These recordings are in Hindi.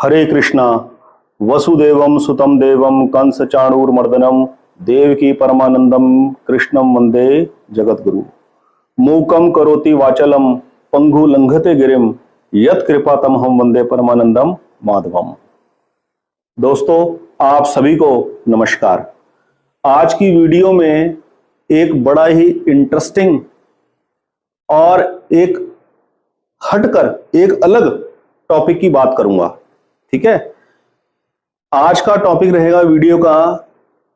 हरे कृष्णा। वसुदेवम सुतम देवम कंस चाणूरमर्दनम देवकी परमानंदम कृष्णम वंदे जगद्गुरु। मूकम करोति वाचलम पंगु लंघते गिरिम यत कृपा तमहम वंदे परमानंदम माधवम। दोस्तों, आप सभी को नमस्कार। आज की वीडियो में एक बड़ा ही इंटरेस्टिंग और एक हटकर एक अलग टॉपिक की बात करूंगा। ठीक है, आज का टॉपिक रहेगा वीडियो का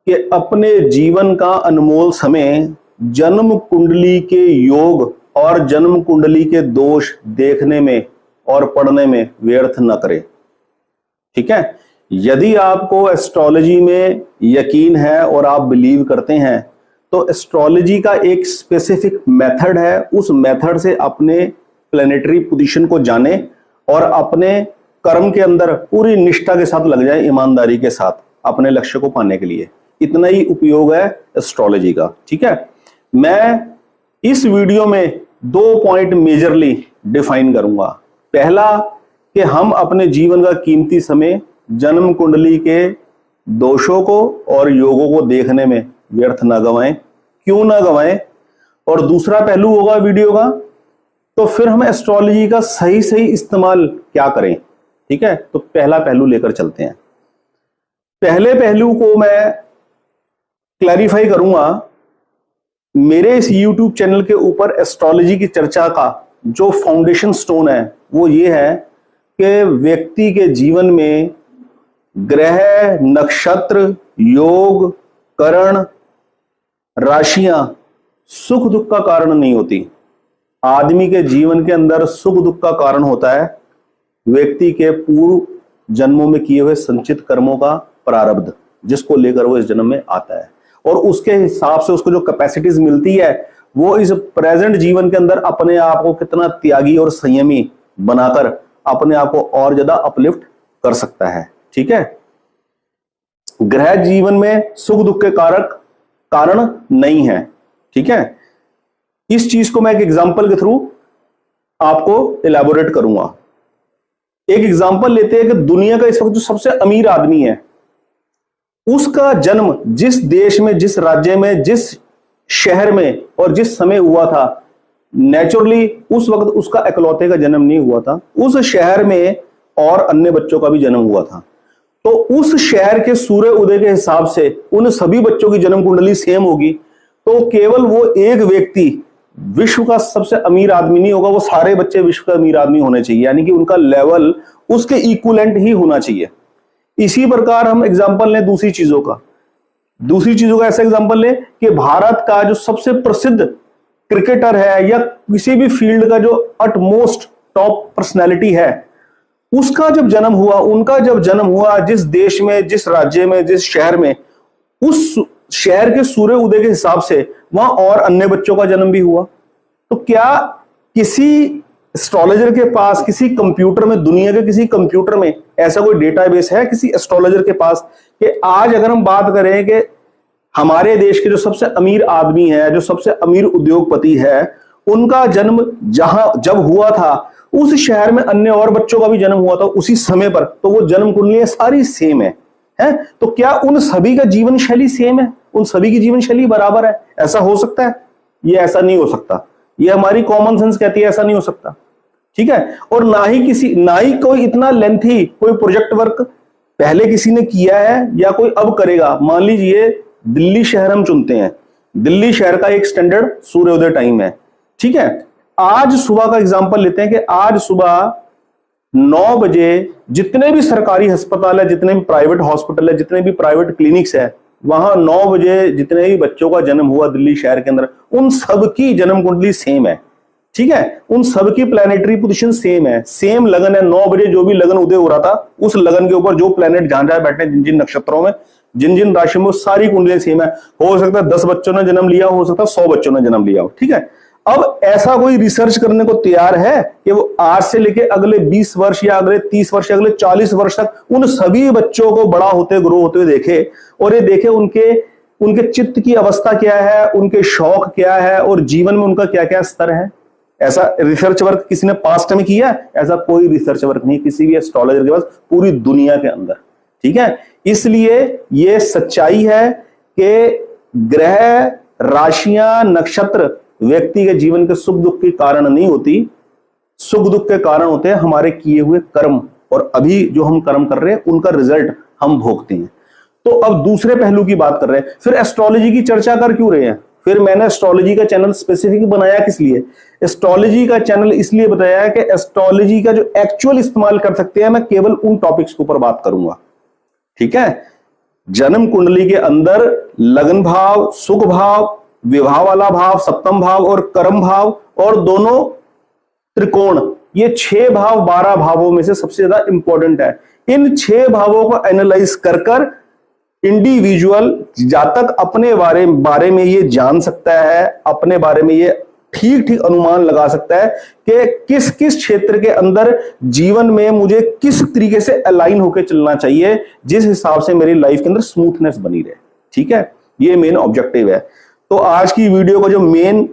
कि अपने जीवन का अनमोल समय जन्म कुंडली के योग और जन्म कुंडली के दोष देखने में और पढ़ने में व्यर्थ न करें। ठीक है, यदि आपको एस्ट्रोलॉजी में यकीन है और आप बिलीव करते हैं तो एस्ट्रोलॉजी का एक स्पेसिफिक मेथड है। उस मेथड से अपने प्लेनेटरी पोजीशन को जाने और अपने कर्म के अंदर पूरी निष्ठा के साथ लग जाए, ईमानदारी के साथ अपने लक्ष्य को पाने के लिए। इतना ही उपयोग है एस्ट्रोलॉजी का। ठीक है, मैं इस वीडियो में 2 पॉइंट मेजरली डिफाइन करूंगा। पहला कि हम अपने जीवन का कीमती समय जन्म कुंडली के दोषों को और योगों को देखने में व्यर्थ ना गवाएं, क्यों ना गवाएं। और दूसरा पहलू होगा वीडियो का, तो फिर हम एस्ट्रोलॉजी का सही सही इस्तेमाल क्या करें। ठीक है, तो पहला पहलू लेकर चलते हैं। पहले पहलू को मैं क्लैरिफाई करूंगा। मेरे इस YouTube चैनल के ऊपर एस्ट्रोलॉजी की चर्चा का जो फाउंडेशन स्टोन है वो ये है कि व्यक्ति के जीवन में ग्रह, नक्षत्र, योग, करण, राशियां सुख दुख का कारण नहीं होती। आदमी के जीवन के अंदर सुख दुख का कारण होता है व्यक्ति के पूर्व जन्मों में किए हुए संचित कर्मों का प्रारब्ध, जिसको लेकर वो इस जन्म में आता है। और उसके हिसाब से उसको जो कैपेसिटीज मिलती है वो इस प्रेजेंट जीवन के अंदर अपने आप को कितना त्यागी और संयमी बनाकर अपने आप को और ज्यादा अपलिफ्ट कर सकता है। ठीक है, ग्रह जीवन में सुख दुख के कारक कारण नहीं है। ठीक है, इस चीज को मैं एक एग्जांपल के थ्रू आपको इलैबोरेट करूंगा। एक एग्जांपल लेते हैं कि दुनिया का इस वक्त जो सबसे अमीर आदमी है उसका जन्म जिस देश में, जिस राज्य में, जिस शहर में और जिस समय हुआ था, नेचुरली उस वक्त उसका इकलौते का जन्म नहीं हुआ था। उस शहर में और अन्य बच्चों का भी जन्म हुआ था। तो उस शहर के सूर्य उदय के हिसाब से उन सभी बच्चों की जन्म कुंडली सेम होगी। तो केवल वो एक व्यक्ति विश्व का सबसे अमीर आदमी नहीं होगा, वो सारे बच्चे विश्व का अमीर आदमी होने चाहिए, यानी कि उनका लेवल उसके इक्विवेलेंट ही होना चाहिए। इसी प्रकार हम एग्जांपल लें दूसरी चीजों का ऐसा एग्जांपल लें कि भारत का जो सबसे प्रसिद्ध क्रिकेटर है या किसी भी फील्ड का जो अटमोस्ट टॉप पर्सनैलिटी है, उसका जब जन्म हुआ, उनका जब जन्म हुआ जिस देश में, जिस राज्य में, जिस शहर में, उस शहर के सूर्य उदय के हिसाब से वहां और अन्य बच्चों का जन्म भी हुआ। तो क्या किसी एस्ट्रोलॉजर के पास, किसी कंप्यूटर में, दुनिया के किसी कंप्यूटर में ऐसा कोई डेटाबेस है किसी एस्ट्रोलॉजर के पास कि आज अगर हम बात करें कि हमारे देश के जो सबसे अमीर आदमी है, जो सबसे अमीर उद्योगपति है, उनका जन्म जब हुआ था उस शहर में अन्य और बच्चों का भी जन्म हुआ था उसी समय पर, तो वो जन्म कुंडलियां सारी सेम है? तो क्या उन सभी का जीवन शैली सेम है? उन सभी की जीवन शैली बराबर है? ऐसा हो सकता है? ये ऐसा नहीं हो सकता। ये हमारी कॉमन सेंस कहती है ऐसा नहीं हो सकता। ठीक है, और ना ही कोई इतना लेंथी कोई प्रोजेक्ट वर्क पहले किसी ने किया है या कोई अब करेगा। मान लीजिए दिल्ली शहर हम चुनते हैं, दिल्ली शहर का एक स्टैंडर्ड सूर्योदय टाइम है। ठीक है, आज सुबह का एग्जांपल लेते हैं कि आज सुबह 9 बजे जितने भी सरकारी अस्पताल है, जितने भी प्राइवेट हॉस्पिटल है, जितने भी प्राइवेट क्लिनिक्स है, वहां 9 बजे जितने भी बच्चों का जन्म हुआ दिल्ली शहर के अंदर, उन सबकी जन्म कुंडली सेम है। ठीक है, उन सबकी प्लैनेटरी पोजीशन सेम है, सेम लगन है। 9 बजे जो भी लगन उदय हो रहा था उस लगन के ऊपर जो प्लैनेट जहां जहां बैठे, जिन जिन नक्षत्रों में, जिन जिन राशियों में, सारी कुंडलियां सेम है। हो सकता है 10 बच्चों ने जन्म लिया, हो सकता है 100 बच्चों ने जन्म लिया हो। ठीक है, अब ऐसा कोई रिसर्च करने को तैयार है कि वो आज से लेके अगले 20 वर्ष या अगले 30 वर्ष या अगले 40 वर्ष तक उन सभी बच्चों को बड़ा होते, ग्रो होते हुए देखे और ये देखे उनके चित्त की अवस्था क्या है, उनके शौक क्या है और जीवन में उनका क्या क्या स्तर है? ऐसा रिसर्च वर्क किसी ने पास्ट में किया? ऐसा कोई रिसर्च वर्क नहीं किसी भी एस्ट्रोलॉजर के पास पूरी दुनिया के अंदर। ठीक है, इसलिए ये सच्चाई है कि ग्रह, राशियां, नक्षत्र व्यक्ति के जीवन के सुख दुख के कारण नहीं होती, सुख दुख के कारण होते हैं हमारे किए हुए कर्म, और अभी जो हम कर्म कर रहे हैं उनका रिजल्ट हम भोगते हैं। तो अब दूसरे पहलू की बात कर रहे हैं, फिर एस्ट्रोलॉजी की चर्चा कर क्यों रहे हैं? फिर मैंने एस्ट्रोलॉजी का चैनल स्पेसिफिक बनाया किस लिए? एस्ट्रोलॉजी का चैनल इसलिए बताया है कि एस्ट्रोलॉजी का जो एक्चुअल इस्तेमाल कर सकते हैं, मैं केवल उन टॉपिक्स के ऊपर बात करूंगा। ठीक है, जन्म कुंडली के अंदर लग्न भाव, सुख भाव, विवाह वाला भाव, सप्तम भाव और कर्म भाव, और दोनों त्रिकोण, ये 6 भाव 12 भावों में से सबसे ज्यादा इंपॉर्टेंट है। इन 6 भावों को एनालाइज कर इंडिविजुअल जातक अपने बारे में ये जान सकता है, अपने बारे में ये ठीक अनुमान लगा सकता है कि किस किस क्षेत्र के अंदर जीवन में मुझे किस तरीके से अलाइन होकर चलना चाहिए, जिस हिसाब से मेरी लाइफ के अंदर स्मूथनेस बनी रहे। ठीक है, ये मेन ऑब्जेक्टिव है। तो आज की वीडियो का जो मेन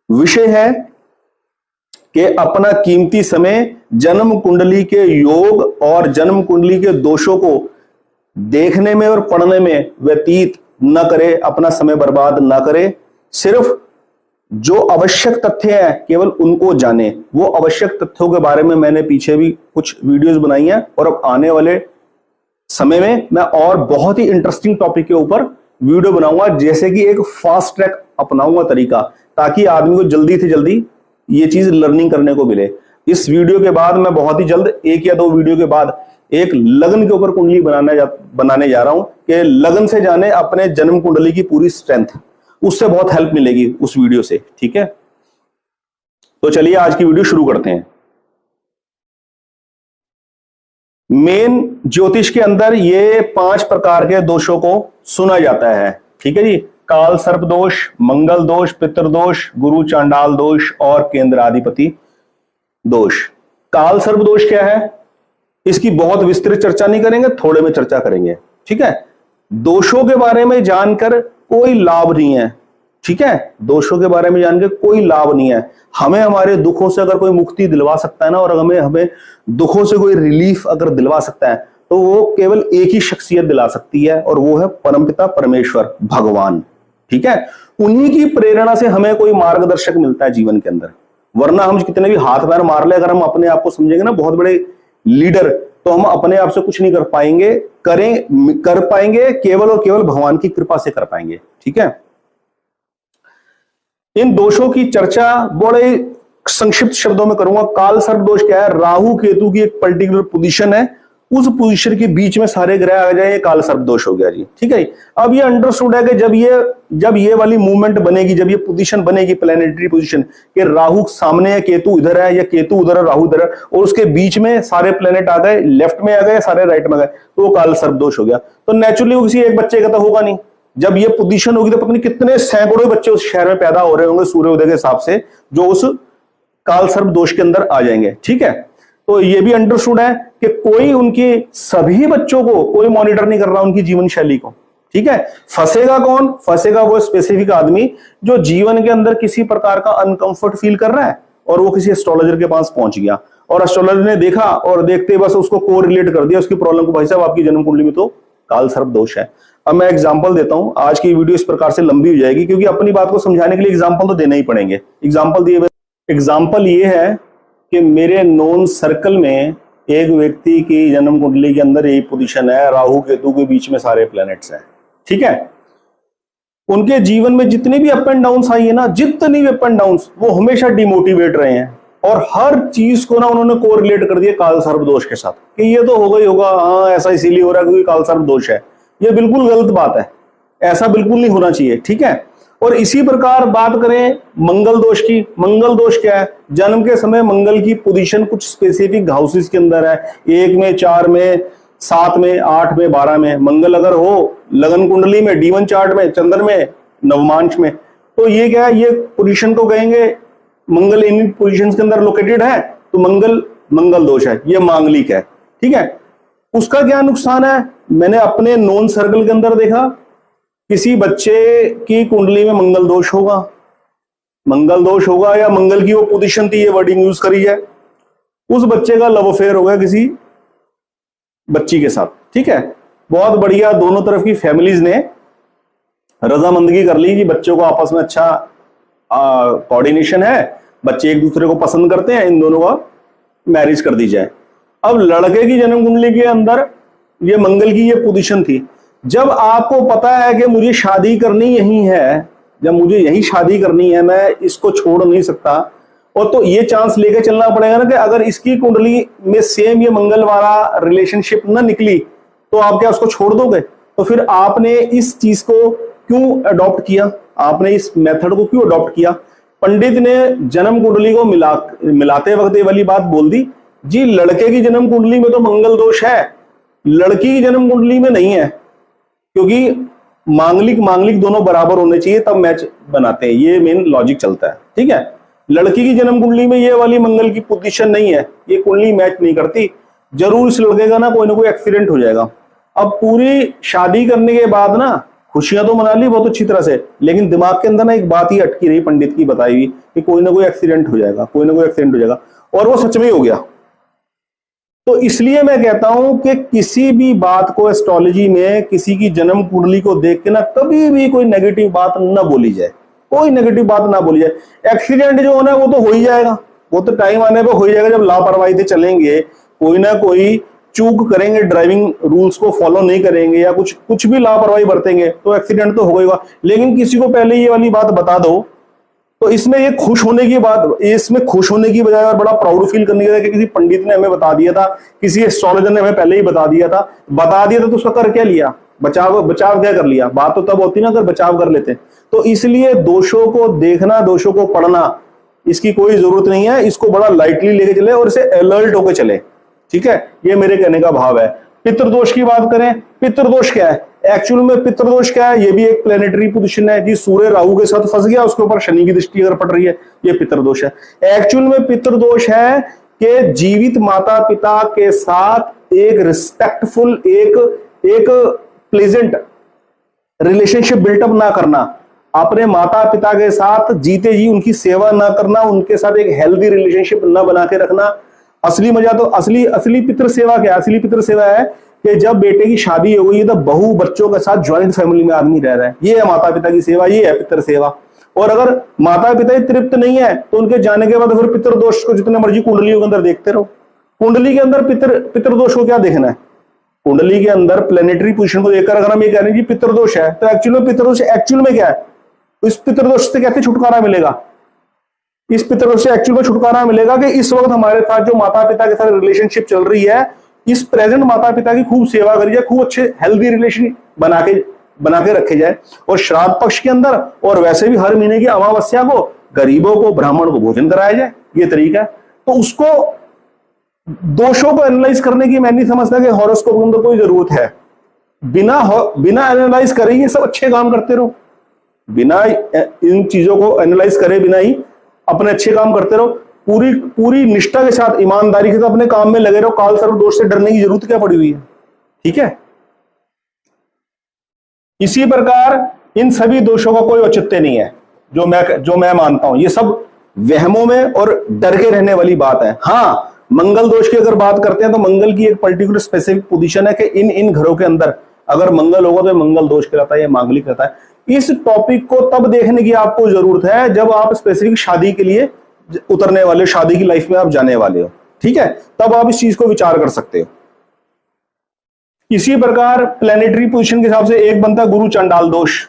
विषय है कि अपना कीमती समय जन्म कुंडली के योग और जन्म कुंडली के दोषों को देखने में और पढ़ने में व्यतीत न करे, अपना समय बर्बाद न करे, सिर्फ जो आवश्यक तथ्य हैं केवल उनको जाने। वो आवश्यक तथ्यों के बारे में मैंने पीछे भी कुछ वीडियोस बनाई हैं, और अब आने वाले समय में मैं और बहुत ही इंटरेस्टिंग टॉपिक के ऊपर वीडियो बनाऊंगा, जैसे कि एक फास्ट ट्रैक अपनाऊंगा तरीका, ताकि आदमी को जल्दी से जल्दी ये चीज लर्निंग करने को मिले। इस वीडियो के बाद मैं बहुत ही जल्द 1 या 2 वीडियो के बाद एक लग्न के ऊपर कुंडली बनाने जा रहा हूं कि लग्न से जाने अपने जन्म कुंडली की पूरी स्ट्रेंथ, उससे बहुत हेल्प मिलेगी उस वीडियो से। ठीक है, तो चलिए आज की वीडियो शुरू करते हैं। मेन ज्योतिष के अंदर ये 5 प्रकार के दोषों को सुना जाता है। ठीक है जी, काल सर्प दोष, मंगल दोष, पितृदोष, गुरु चांडाल दोष और केंद्राधिपति दोष। काल सर्प दोष क्या है, इसकी बहुत विस्तृत चर्चा नहीं करेंगे, थोड़े में चर्चा करेंगे। ठीक है, दोषों के बारे में जानकर कोई लाभ नहीं है। ठीक है, दोषों के बारे में जानकर कोई लाभ नहीं है। हमें हमारे दुखों से अगर कोई मुक्ति दिलवा सकता है ना, और हमें दुखों से कोई रिलीफ अगर दिलवा सकता है, तो वो केवल एक ही शख्सियत दिला सकती है, और वो है परमपिता परमेश्वर भगवान। ठीक है, उन्हीं की प्रेरणा से हमें कोई मार्गदर्शक मिलता है जीवन के अंदर, वरना हम कितने भी हाथ पैर मार ले, अगर हम अपने आप को समझेंगे ना बहुत बड़े लीडर, तो हम अपने आप से कुछ नहीं कर पाएंगे। कर पाएंगे केवल और केवल भगवान की कृपा से कर पाएंगे। ठीक है, इन दोषों की चर्चा बड़े संक्षिप्त शब्दों में करूंगा। काल सर्प दोष क्या है? राहु केतु की एक पर्टिकुलर पोजीशन है, उस पोजीशन के बीच में सारे ग्रह आ जाए, काल सर्प दोष हो गया जी। ठीक है, अब ये अंडरस्टूड है कि जब ये वाली मूवमेंट बनेगी, जब ये पोजीशन बनेगी, प्लैनेटरी पोजीशन, कि राहु सामने है, केतु इधर है, या केतु उधर है, राहु इधर है, और उसके बीच में सारे प्लैनेट आ गए, लेफ्ट में आ गए, सारे राइट में आ गए, तो वो काल सर्प दोष हो गया। तो नेचुरली वो किसी एक बच्चे का तो होगा नहीं। जब ये पोजीशन होगी तो पता नहीं कितने सैकड़ों बच्चे उस शहर में पैदा हो रहे होंगे सूर्योदय के हिसाब से, जो उस काल सर्प दोष के अंदर आ जाएंगे। ठीक है, तो ये भी अंडरस्टूड है कि कोई उनके सभी बच्चों को कोई मॉनिटर नहीं कर रहा उनकी जीवन शैली को। ठीक है, फंसेगा कौन? फंसेगा वो स्पेसिफिक आदमी जो जीवन के अंदर किसी प्रकार का अनकंफर्ट फील कर रहा है, और वो किसी एस्ट्रोलॉजर के पास पहुंच गया, और एस्ट्रोलॉजर ने देखा और देखते बस उसको कोरिलेट कर दिया उसकी प्रॉब्लम को, भाई साहब आपकी जन्म कुंडली में तो काल सर्प दोष है। अब मैं एग्जांपल देता हूं, आज की वीडियो इस प्रकार से लंबी हो जाएगी, क्योंकि अपनी बात को समझाने के लिए एग्जांपल तो देना ही पड़ेंगे। एग्जांपल ये है कि मेरे नोन सर्कल में एक व्यक्ति की जन्म कुंडली के अंदर यही पोजीशन है, राहु केतु के बीच में सारे प्लैनेट्स हैं। ठीक है, उनके जीवन में जितने भी अप एंड डाउन्स आई है ना, जितनी भी अप एंड डाउन्स, वो हमेशा डिमोटिवेट रहे हैं, और हर चीज को ना उन्होंने कोरिलेट कर दिया काल सर्प दोष के साथ, कि ये तो होगा ही होगा, हाँ ऐसा इसीलिए हो रहा है क्योंकि काल सर्प दोष है। ये बिल्कुल गलत बात है, ऐसा बिल्कुल नहीं होना चाहिए। ठीक है, और इसी प्रकार बात करें मंगल दोष की। मंगल दोष क्या है? जन्म के समय मंगल की पोजीशन कुछ स्पेसिफिक हाउसेस के अंदर है, 1 में, 4 में, 7 में, 8 में, 12 में। मंगल अगर हो लगन कुंडली में, D1 चार्ट में, चंद्र में, नवमांश में, तो ये क्या है, ये पोजीशन को कहेंगे मंगल इन पोजीशंस के अंदर लोकेटेड है, तो मंगल दोष है, ये मांगलिक है। ठीक है, उसका क्या नुकसान है? मैंने अपने नॉन सर्कल के अंदर देखा, किसी बच्चे की कुंडली में मंगल दोष होगा, मंगल दोष होगा या मंगल की वो पोजीशन थी, ये वर्डिंग यूज करी है, उस बच्चे का लव अफेयर हो गया किसी बच्ची के साथ, ठीक है। बहुत बढ़िया, दोनों तरफ की फैमिलीज ने रजामंदगी कर ली कि बच्चों को आपस में अच्छा कोऑर्डिनेशन है, बच्चे एक दूसरे को पसंद करते हैं, इन दोनों का मैरिज कर दी जाए। अब लड़के की जन्म कुंडली के अंदर ये मंगल की ये पोजीशन थी। जब आपको पता है कि मुझे शादी करनी यही है, जब मुझे यही शादी करनी है, मैं इसको छोड़ नहीं सकता, और तो ये चांस लेके चलना पड़ेगा ना कि अगर इसकी कुंडली में सेम ये मंगल वाला रिलेशनशिप ना निकली तो आप क्या उसको छोड़ दोगे? तो फिर आपने इस चीज को क्यों अडॉप्ट किया, आपने इस मेथड को क्यों अडॉप्ट किया? पंडित ने जन्म कुंडली को मिलाते वक्त ये वाली बात बोल दी जी, लड़के की जन्म कुंडली में तो मंगल दोष है, लड़की की जन्म कुंडली में नहीं है, क्योंकि मांगलिक दोनों बराबर होने चाहिए तब मैच बनाते हैं, ये मेन लॉजिक चलता है, ठीक है। लड़की की जन्म कुंडली में ये वाली मंगल की पोजीशन नहीं है, ये कुंडली मैच नहीं करती, जरूर इस लड़के का ना कोई एक्सीडेंट हो जाएगा। अब पूरी शादी करने के बाद ना खुशियां तो मना ली बहुत अच्छी तरह से, लेकिन दिमाग के अंदर ना एक बात ही अटकी रही पंडित की बताई हुई कि कोई ना कोई एक्सीडेंट हो जाएगा, कोई ना कोई एक्सीडेंट हो जाएगा, और वो सच में हो गया। तो इसलिए मैं कहता हूं कि किसी भी बात को एस्ट्रोलॉजी में किसी की जन्म कुंडली को देख के ना कभी भी कोई नेगेटिव बात ना बोली जाए, कोई नेगेटिव बात ना बोली जाए। एक्सीडेंट जो होना है वो तो हो ही जाएगा, वो तो टाइम आने पे हो ही जाएगा। जब लापरवाही से चलेंगे, कोई ना कोई चूक करेंगे, ड्राइविंग रूल्स को फॉलो नहीं करेंगे या कुछ भी लापरवाही बरतेंगे तो एक्सीडेंट तो होगा। लेकिन किसी को पहले ये वाली बात बता दो तो इसमें ये खुश होने की बात, इसमें खुश होने की बजाय और बड़ा प्राउड फील करने की कि किसी पंडित ने हमें बता दिया था, किसी एस्ट्रोलॉजर ने हमें पहले ही बता दिया था तो उसका कर क्या लिया, बचाव क्या कर लिया? बात तो तब होती ना अगर बचाव कर लेते। तो इसलिए दोषों को देखना, दोषों को पढ़ना, इसकी कोई जरूरत नहीं है, इसको बड़ा लाइटली लेके चले और इसे अलर्ट होकर चले, ठीक है। ये मेरे कहने का भाव है। पितृदोष की बात करें, पितृदोष क्या है? एक्चुअल में पितृदोष क्या है? ये भी एक प्लेनेटरी पोजीशन है जी, सूर्य राहु के साथ फंस गया, उसके ऊपर शनि की दृष्टि अगर पड़ रही है, ये पितृदोष है। एक्चुअल में पितृदोष है कि जीवित माता पिता के साथ एक रिस्पेक्टफुल, एक प्लेजेंट रिलेशनशिप बिल्टअप ना करना, अपने माता पिता के साथ जीते जी उनकी सेवा ना करना, उनके साथ एक हेल्दी रिलेशनशिप ना बना के रखना। असली मजा तो असली पितृ सेवा क्या है? असली पितृ सेवा है कि जब बेटे की शादी हो गई है तो बहू बच्चों के साथ ज्वाइंट फैमिली में आदमी रह रहा है, ये है माता पिता की सेवा, ये है पितृ सेवा। और अगर माता पिता ही तृप्त नहीं है तो उनके जाने के बाद फिर पितृदोष को जितने मर्जी कुंडलियों के अंदर देखते रहो। कुंडली के अंदर पितृदोष को क्या देखना है? कुंडली के अंदर प्लेनेटरी पोजीशन को देखकर अगर हम ये कह रहे हैं कि पितृदोष है, तो एक्चुअल में पितृदोष एक्चुअल में क्या है? इस पितृदोष से कैसे छुटकारा मिलेगा? इस पितृदोष से एक्चुअल में छुटकारा मिलेगा कि इस वक्त हमारे साथ जो माता पिता के साथ रिलेशनशिप चल रही है, इस प्रेजेंट माता पिता की खूब सेवा करी जाए, खूब अच्छे हेल्दी रिलेशन बना के रखे जाए। और श्राद्ध पक्ष के अंदर और वैसे भी हर महीने की अमावस्या को गरीबों को, ब्राह्मण को भोजन कराया जाए, ये तरीका है। तो उसको दोषों को एनालाइज करने की मैं नहीं समझता कि हॉरोस्कोप के अंदर कोई जरूरत है। बिना एनालाइज करे ये सब अच्छे काम करते रहो, बिना इन चीजों को एनालाइज करे बिना ही अपने अच्छे काम करते रहो, पूरी निष्ठा के साथ, ईमानदारी के साथ अपने काम में लगे रहो। काल सर्प दोष से डरने की जरूरत क्या पड़ी हुई है? ठीक है। इसी प्रकार इन सभी दोषों का कोई औचित्य नहीं है, जो मैं मानता हूं। ये सब वहमों में और डर के रहने वाली बात है। हाँ, मंगल दोष की अगर बात करते हैं तो मंगल की एक पर्टिकुलर स्पेसिफिक पोजीशन है कि इन घरों के अंदर अगर मंगल होगा तो मंगल दोष कहलाता है या मांगलिक कहता है। इस टॉपिक को तब देखने की आपको जरूरत है जब आप स्पेसिफिक शादी के लिए उतरने वाले, शादी की लाइफ में आप जाने वाले हो, ठीक है, तब आप इस चीज को विचार कर सकते हो। इसी प्रकार प्लेनेटरी पोजीशन के हिसाब से एक बनता है गुरु चंडाल दोष,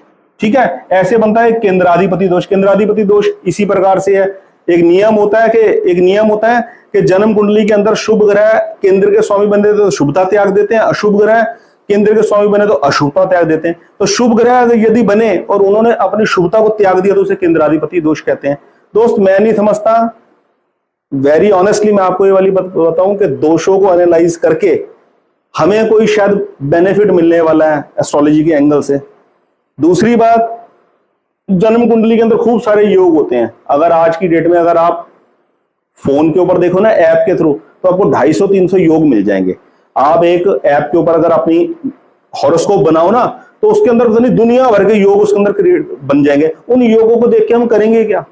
ठीक है। ऐसे बनता है केंद्राधिपति दोष। केंद्राधिपति दोष इसी प्रकार से है। एक नियम होता है कि जन्म कुंडली के अंदर शुभ ग्रह केंद्र के स्वामी बने तो शुभता त्याग देते हैं, अशुभ ग्रह केंद्र के स्वामी बने तो अशुभता त्याग देते हैं। तो शुभ ग्रह यदि बने और उन्होंने अपनी शुभता को त्याग दिया तो उसे केंद्राधिपति दोष कहते हैं। दोस्त, मैं नहीं समझता, वेरी ऑनेस्टली मैं आपको ये वाली बात बताऊं कि दोषों को एनालाइज करके हमें कोई शायद बेनिफिट मिलने वाला है एस्ट्रोलॉजी के एंगल से। दूसरी बात, जन्म कुंडली के अंदर खूब सारे योग होते हैं। अगर आज की डेट में अगर आप फोन के ऊपर देखो ना, ऐप के थ्रू, तो आपको 250-300 योग मिल जाएंगे। आप एक ऐप के ऊपर अगर अपनी हॉरोस्कोप बनाओ ना, तो उसके अंदर दुनिया भर के योग उसके अंदर क्रिएट बन जाएंगे। उन योगों को देख के हम करेंगे क्या?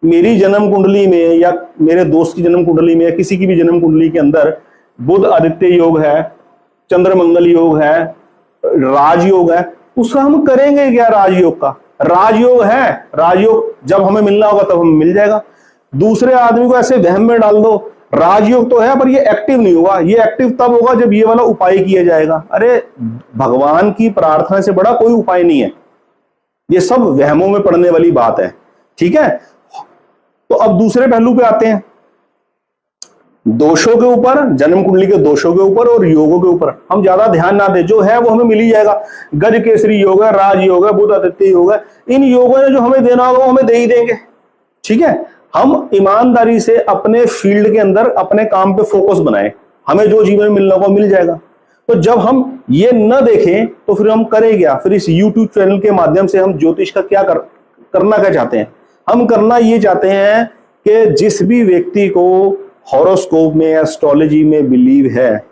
मेरी जन्म कुंडली में या मेरे दोस्त की जन्म कुंडली में या किसी की भी जन्म कुंडली के अंदर बुध आदित्य योग है, चंद्र मंगल योग है, राजयोग है, उसका हम करेंगे क्या? राजयोग का राजयोग है, राजयोग जब हमें मिलना होगा तब हमें मिल जाएगा। दूसरे आदमी को ऐसे वहम में डाल दो राजयोग तो है पर ये एक्टिव नहीं होगा, ये एक्टिव तब होगा जब ये वाला उपाय किया जाएगा। अरे भगवान की प्रार्थना से बड़ा कोई उपाय नहीं है, ये सब वहमों में पड़ने वाली बात है। ठीक है, तो अब दूसरे पहलू पे आते हैं, दोषों के ऊपर, जन्म कुंडली के दोषों के ऊपर और योगों के ऊपर हम ज्यादा ध्यान ना दें, जो है वो हमें मिल ही जाएगा। गज केसरी योग है, राज योग है, बुध आदित्य योग है, इन योगों ने जो हमें देना होगा वो हमें दे ही देंगे। ठीक है, हम ईमानदारी से अपने फील्ड के अंदर अपने काम पे फोकस बनाएं, हमें जो जीवन में मिलना होगा मिल जाएगा। तो जब हम ये न देखें तो फिर हम करें क्या? फिर इस YouTube चैनल के माध्यम से हम ज्योतिष का करना क्या चाहते हैं? हम करना ये चाहते हैं कि जिस भी व्यक्ति को हॉरोस्कोप में, एस्ट्रोलॉजी में बिलीव है,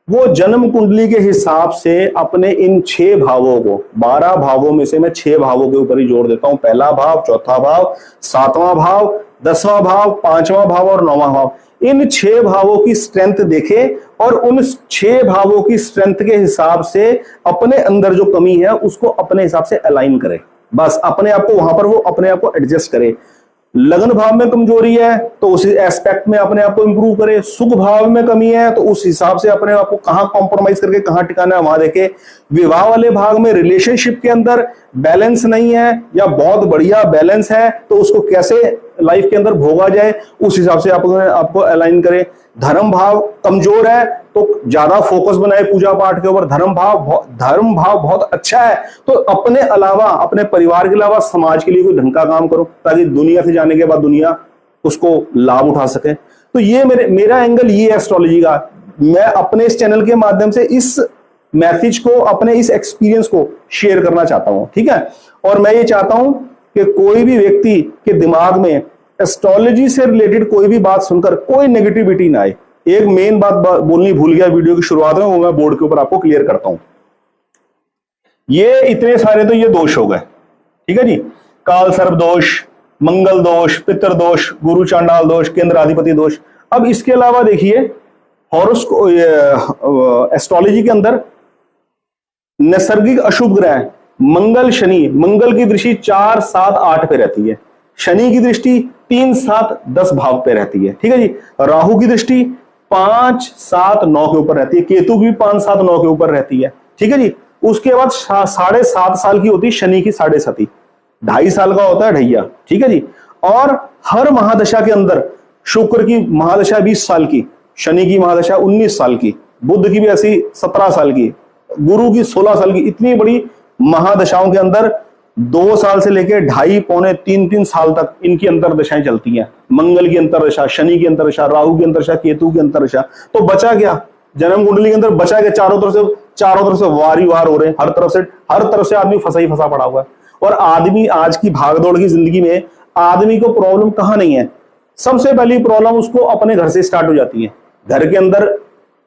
वो जन्म कुंडली के हिसाब से अपने इन 6 भावों को, 12 भावों में से मैं 6 भावों के ऊपर ही जोड़ देता हूं, पहला भाव, चौथा भाव, 7वां भाव, 10वां भाव, 5वां भाव और 9वां भाव, इन 6 भावों की स्ट्रेंथ देखें और उन 6 भावों की स्ट्रेंथ के हिसाब से अपने अंदर जो कमी है उसको अपने हिसाब से अलाइन करें। बस अपने आप को वहां पर वो अपने आप को एडजस्ट करे। लगन भाव में कमजोरी है तो उस एस्पेक्ट में अपने आप को इंप्रूव करे, सुख भाव में कमी है तो उस हिसाब से अपने आप को कहां कॉम्प्रोमाइज करके कहां टिकाना है वहां देखे। विवाह वाले भाग में रिलेशनशिप के अंदर बैलेंस नहीं है या बहुत बढ़िया बैलेंस है तो उसको कैसे लाइफ के अंदर भोगा जाए उस हिसाब से आपको अलाइन करे। धर्म भाव कमजोर है तो ज्यादा फोकस बनाए पूजा पाठ के ऊपर। धर्म भाव बहुत अच्छा है तो अपने अलावा, अपने परिवार के अलावा समाज के लिए कोई ढंग का काम करो ताकि दुनिया से जाने के बाद दुनिया उसको लाभ उठा सके। तो ये मेरा एंगल ये है एस्ट्रोलॉजी का। मैं अपने इस चैनल के माध्यम से इस मैसेज को, अपने इस एक्सपीरियंस को शेयर करना चाहता हूं। ठीक है, और मैं ये चाहता हूं कि कोई भी व्यक्ति के दिमाग में एस्ट्रोलॉजी से रिलेटेड कोई भी बात सुनकर कोई नेगेटिविटी ना आए। एक मेन बात बोलनी भूल गया वीडियो की शुरुआत में, वो मैं बोर्ड के ऊपर आपको क्लियर करता हूं। ये इतने सारे तो ये दोष हो गए, ठीक है जी, काल सर्प दोष, मंगल दोष, पितृ दोष, गुरु चांडाल दोष, केंद्र अधिपति दोष। अब इसके अलावा देखिए एस्ट्रोलॉजी के अंदर नैसर्गिक अशुभ ग्रह मंगल, शनि, मंगल की दृष्टि 4, 7, 8 पे रहती है, शनि की दृष्टि 3, 7, 10 भाव पे रहती है। ठीक है जी, राहु की दृष्टि 5, 7, 9 के ऊपर रहती है, केतु की भी 5, 7, 9 के ऊपर रहती है। ठीक है जी, उसके बाद 7.5 साल की होती है शनि की 7.5, 2.5 साल का होता है ढैया। ठीक है जी, और हर महादशा के अंदर शुक्र की महादशा 20 साल की, शनि की महादशा 19 साल की, बुध की भी ऐसी 17 साल की, गुरु की 16 साल की। इतनी बड़ी महादशाओं के अंदर 2 साल से लेकर 2.5, पौने 3 साल तक इनकी अंतरदशाएं चलती हैं। मंगल की अंतरदशा, शनि की अंतरदशा, राहु की अंतरदशा, केतु की अंतरदशा। तो बचा क्या जन्म कुंडली के अंदर? बचा क्या? चारों तरफ से वार ही वार हो रहे हैं, हर तरफ से आदमी फंसा ही फंसा पड़ा हुआ है। और आदमी आज की भागदौड़ की जिंदगी में आदमी को प्रॉब्लम कहां नहीं है? सबसे पहली प्रॉब्लम उसको अपने घर से स्टार्ट हो जाती है। घर के अंदर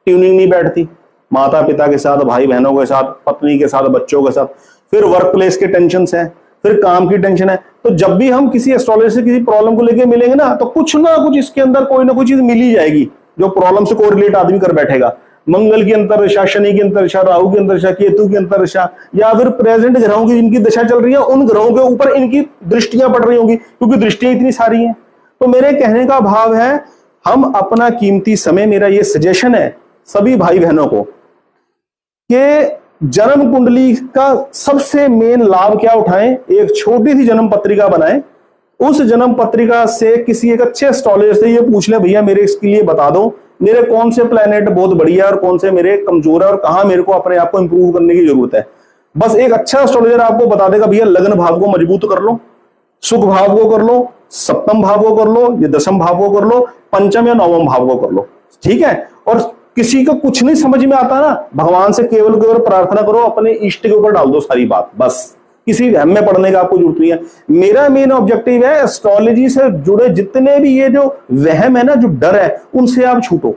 ट्यूनिंग नहीं बैठती, माता पिता के साथ, भाई बहनों के साथ, पत्नी के साथ, बच्चों के साथ। फिर वर्क प्लेस के टेंशन है, फिर काम की टेंशन है। तो जब भी हम किसी एस्ट्रोलॉजर से किसी प्रॉब्लम को लेके मिलेंगे ना, तो कुछ ना कुछ इसके अंदर कोई ना कोई चीज मिल ही जाएगी जो प्रॉब्लम से कोरिलेट आदमी कर बैठेगा। मंगल की अंतरदशा, शनि की अंतरदशा, राहु की अंतरदशा, केतु की अंतरदशा, या फिर प्रेजेंट ग्रहों की जिनकी दशा चल रही है उन ग्रहों के ऊपर इनकी दृष्टियां पड़ रही होंगी, क्योंकि दृष्टियां इतनी सारी हैं। तो मेरे कहने का भाव है, हम अपना कीमती समय, मेरा ये सजेशन है सभी भाई बहनों को कि जन्म कुंडली का सबसे मेन लाभ क्या उठाएं। एक छोटी सी जन्म पत्रिका बनाएं, उस जन्म पत्रिका से किसी एक अच्छे एस्ट्रोलॉजर से ये पूछ ले, भैया मेरे इसके लिए बता दो मेरे कौन से प्लेनेट बहुत बढ़िया और कौन से मेरे कमजोर है और कहां मेरे को अपने आप को इंप्रूव करने की जरूरत है। बस एक अच्छा एस्ट्रोलॉजर आपको बता देगा, भैया लग्न भाव को मजबूत कर लो, सुख भाव को कर लो, सप्तम भाव को कर लो, या 10वें भाव को कर लो, पंचम या 9वें भाव को कर लो। ठीक है, और किसी को कुछ नहीं समझ में आता ना, भगवान से केवल प्रार्थना करो, अपने इष्ट के ऊपर डाल दो सारी बात, बस किसी वहम में पढ़ने का आपको जरूरत नहीं है। मेरा मेन ऑब्जेक्टिव है एस्ट्रोलॉजी से जुड़े जितने भी ये जो वहम है ना, जो डर है, उनसे आप छूटो।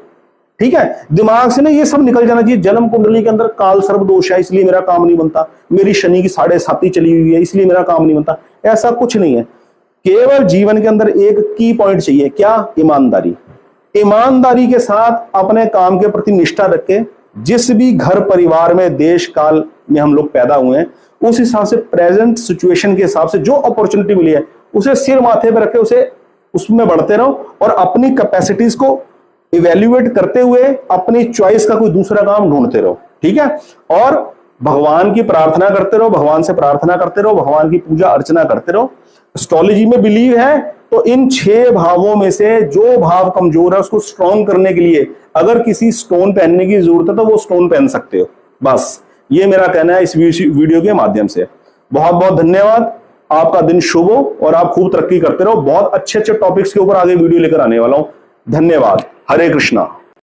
ठीक है, दिमाग से ना ये सब निकल जाना चाहिए। जन्म कुंडली के अंदर काल सर्प दोष है इसलिए मेरा काम नहीं बनता, मेरी शनि की 7.5 चली हुई है इसलिए मेरा काम नहीं बनता, ऐसा कुछ नहीं है। केवल जीवन के अंदर एक की पॉइंट चाहिए, क्या? ईमानदारी। ईमानदारी के साथ अपने काम के प्रति निष्ठा रख के जिस भी घर परिवार में देश काल में हम लोग पैदा हुए हैं, उस हिसाब से प्रेजेंट सिचुएशन के हिसाब से जो अपॉर्चुनिटी मिली है उसे सिर माथे पर रखे उसे उसमें बढ़ते रहो और अपनी कैपेसिटीज को इवेल्युएट करते हुए अपनी चॉइस का कोई दूसरा काम ढूंढते रहो, ठीक है? और भगवान की प्रार्थना करते रहो, भगवान से प्रार्थना करते रहो, भगवान की पूजा अर्चना करते रहो। एस्ट्रोलॉजी में बिलीव है तो इन 6 भावों में से जो भाव कमजोर है उसको स्ट्रॉन्ग करने के लिए अगर किसी स्टोन पहनने की जरूरत है तो वो स्टोन पहन सकते हो। बस ये मेरा कहना है इस वीडियो के माध्यम से। बहुत बहुत धन्यवाद, आपका दिन शुभ हो और आप खूब तरक्की करते रहो। बहुत अच्छे अच्छे टॉपिक्स के ऊपर आगे वीडियो लेकर आने वाला हूं। धन्यवाद। हरे कृष्णा।